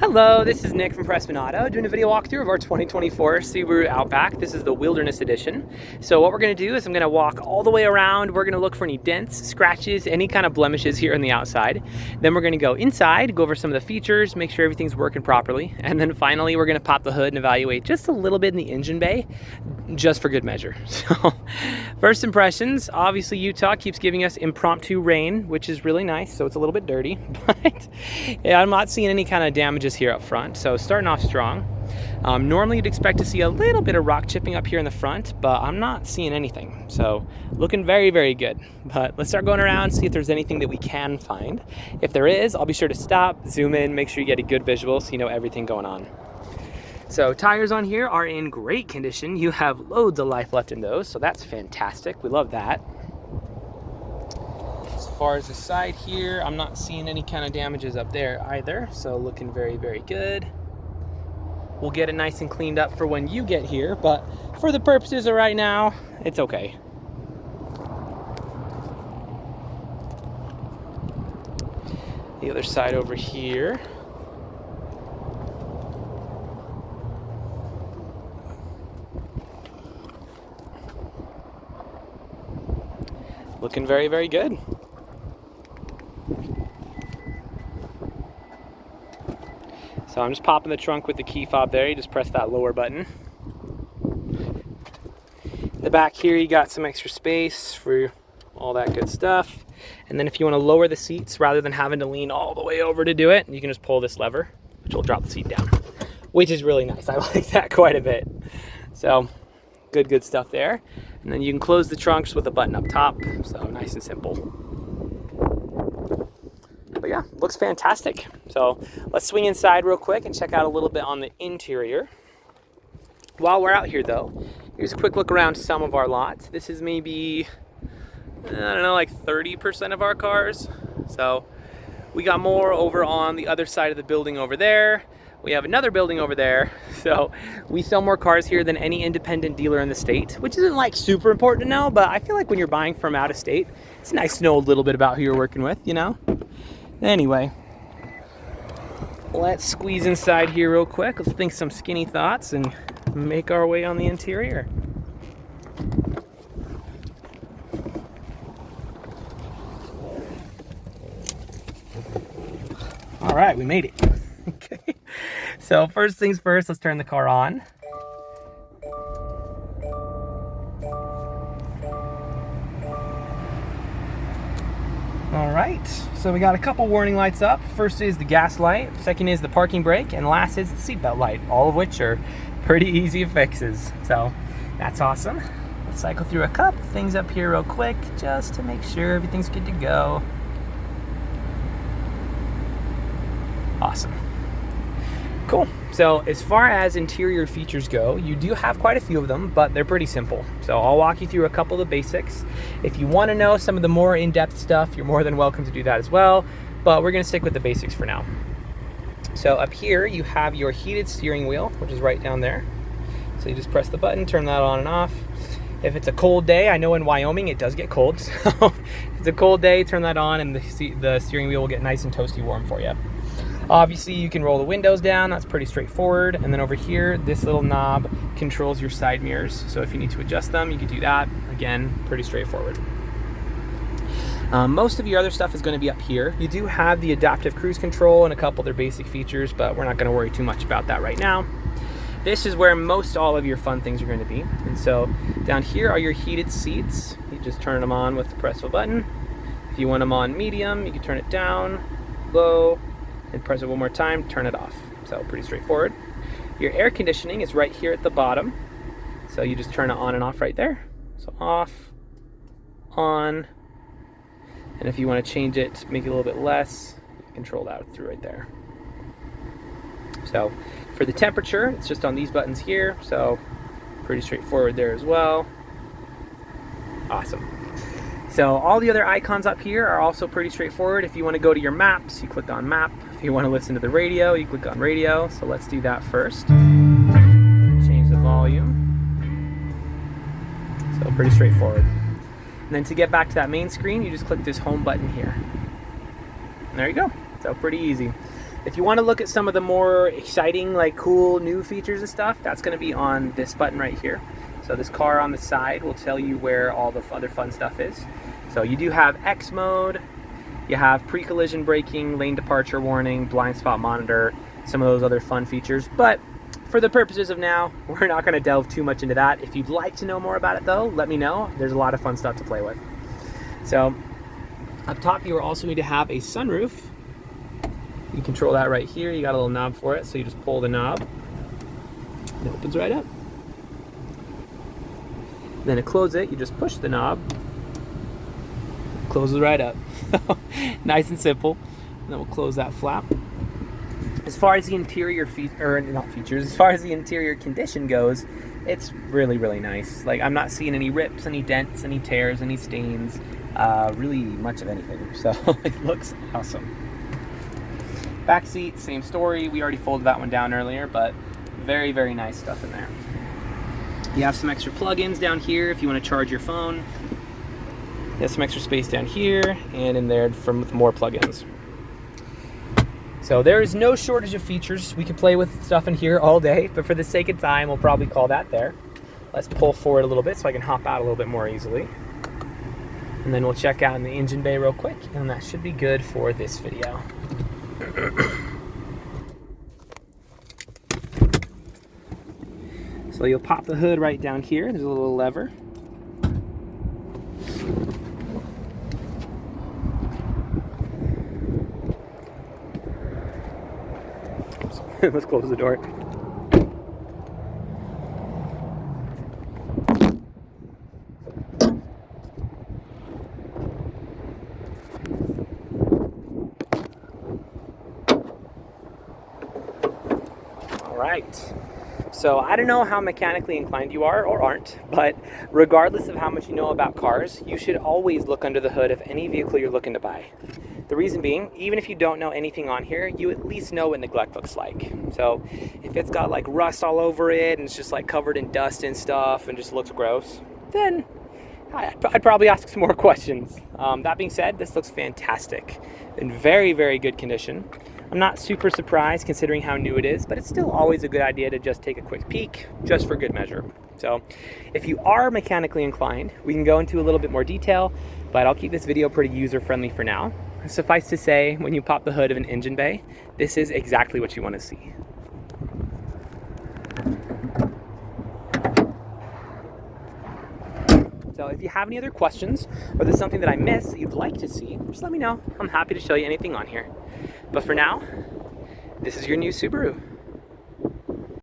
Hello, this is Nick from Prestman Auto doing a video walkthrough of our 2024 Subaru Outback. This is the Wilderness Edition. So what we're going to do is I'm going to walk all the way around. We're going to look for any dents, scratches, any kind of blemishes here on the outside. Then we're going to go inside, go over some of the features, make sure everything's working properly. And then finally, we're going to pop the hood and evaluate just a little bit in the engine bay, just for good measure. So first impressions, obviously Utah keeps giving us impromptu rain, which is really nice. So it's a little bit dirty, but yeah, I'm not seeing any kind of damages here up front, so starting off strong. Normally you'd expect to see a little bit of rock chipping up here in the front, but I'm not seeing anything, so looking very, very good. But let's start going around, see if there's anything that we can find. If there is, I'll be sure to stop, zoom in, make sure you get a good visual so you know everything going on. So tires on here are in great condition. You have loads of life left in those, so that's fantastic. We love that. As far as the side here, I'm not seeing any kind of damages up there either, so looking very, very good. We'll get it nice and cleaned up for when you get here, but for the purposes of right now, it's okay. The other side over here. Looking very, very good. So I'm just popping the trunk with the key fob there. You just press that lower button. The back here, you got some extra space for all that good stuff. And then if you want to lower the seats rather than having to lean all the way over to do it, you can just pull this lever, which will drop the seat down, which is really nice. I like that quite a bit. So good stuff there. And then you can close the trunk just with a button up top. So nice and simple. But yeah, looks fantastic. So let's swing inside real quick and check out a little bit on the interior. While we're out here though, here's a quick look around some of our lots. This is maybe, I don't know, like 30% of our cars. So we got more over on the other side of the building over there. We have another building over there. So we sell more cars here than any independent dealer in the state, which isn't like super important to know, but I feel like when you're buying from out of state, it's nice to know a little bit about who you're working with, you know? Anyway, let's squeeze inside here real quick. Let's think some skinny thoughts and make our way on the interior. All right, we made it. Okay, so first things first, let's turn the car on. All right, so we got a couple warning lights up. First is the gas light, second is the parking brake, and last is the seatbelt light, all of which are pretty easy fixes. So that's awesome. Let's cycle through a couple things up here real quick just to make sure everything's good to go. Awesome. Cool. So as far as interior features go, you do have quite a few of them, but they're pretty simple. So I'll walk you through a couple of the basics. If you want to know some of the more in-depth stuff, you're more than welcome to do that as well, but we're going to stick with the basics for now. So up here, you have your heated steering wheel, which is right down there. So you just press the button, turn that on and off. If it's a cold day, I know in Wyoming it does get cold, so if it's a cold day, turn that on and the steering wheel will get nice and toasty warm for you. Obviously, you can roll the windows down. That's pretty straightforward. And then over here, this little knob controls your side mirrors. So if you need to adjust them, you can do that. Again, pretty straightforward. Most of your other stuff is going to be up here. You do have the adaptive cruise control and a couple other basic features, but we're not going to worry too much about that right now. This is where most all of your fun things are going to be. And so down here are your heated seats. You just turn them on with the press of a button. If you want them on medium, you can turn it down, low, and press it one more time, turn it off. So pretty straightforward. Your air conditioning is right here at the bottom. So you just turn it on and off right there. So off, on, and if you want to change it, make it a little bit less, control that through right there. So for the temperature, it's just on these buttons here. So pretty straightforward there as well. Awesome. So all the other icons up here are also pretty straightforward. If you want to go to your maps, you click on map. If you want to listen to the radio, you click on radio. So let's do that first. Change the volume. So pretty straightforward. And then to get back to that main screen, you just click this home button here. And there you go. So pretty easy. If you want to look at some of the more exciting, like cool new features and stuff, that's going to be on this button right here. So this car on the side will tell you where all the other fun stuff is. So you do have X mode, you have pre-collision braking, lane departure warning, blind spot monitor, some of those other fun features. But for the purposes of now, we're not going to delve too much into that. If you'd like to know more about it though, let me know. There's a lot of fun stuff to play with. So up top, you also need to have a sunroof. You control that right here. You got a little knob for it, so you just pull the knob. It opens right up. Then to close it, you just push the knob. Closes right up. Nice and simple. And then we'll close that flap. As far as the interior as far as the interior condition goes, it's really, really nice. Like, I'm not seeing any rips, any dents, any tears, any stains, really much of anything. So it looks awesome. Back seat, same story. We already folded that one down earlier, but very, very nice stuff in there. You have some extra plug-ins down here if you want to charge your phone. You have some extra space down here and in there with more plug-ins. So there is no shortage of features. We could play with stuff in here all day, but for the sake of time, we'll probably call that there. Let's pull forward a little bit so I can hop out a little bit more easily. And then we'll check out in the engine bay real quick, and that should be good for this video. So you'll pop the hood right down here. There's a little lever. Oops. Let's close the door. All right. So I don't know how mechanically inclined you are or aren't, but regardless of how much you know about cars, you should always look under the hood of any vehicle you're looking to buy. The reason being, even if you don't know anything on here, you at least know what neglect looks like. So if it's got like rust all over it and it's just like covered in dust and stuff and just looks gross, then I'd probably ask some more questions. That being said, this looks fantastic. In very, very good condition. I'm not super surprised considering how new it is, but it's still always a good idea to just take a quick peek, just for good measure. So if you are mechanically inclined, we can go into a little bit more detail, but I'll keep this video pretty user-friendly for now. Suffice to say, when you pop the hood of an engine bay, this is exactly what you want to see. So if you have any other questions, or there's something that I missed that you'd like to see, just let me know. I'm happy to show you anything on here. But for now, this is your new Subaru.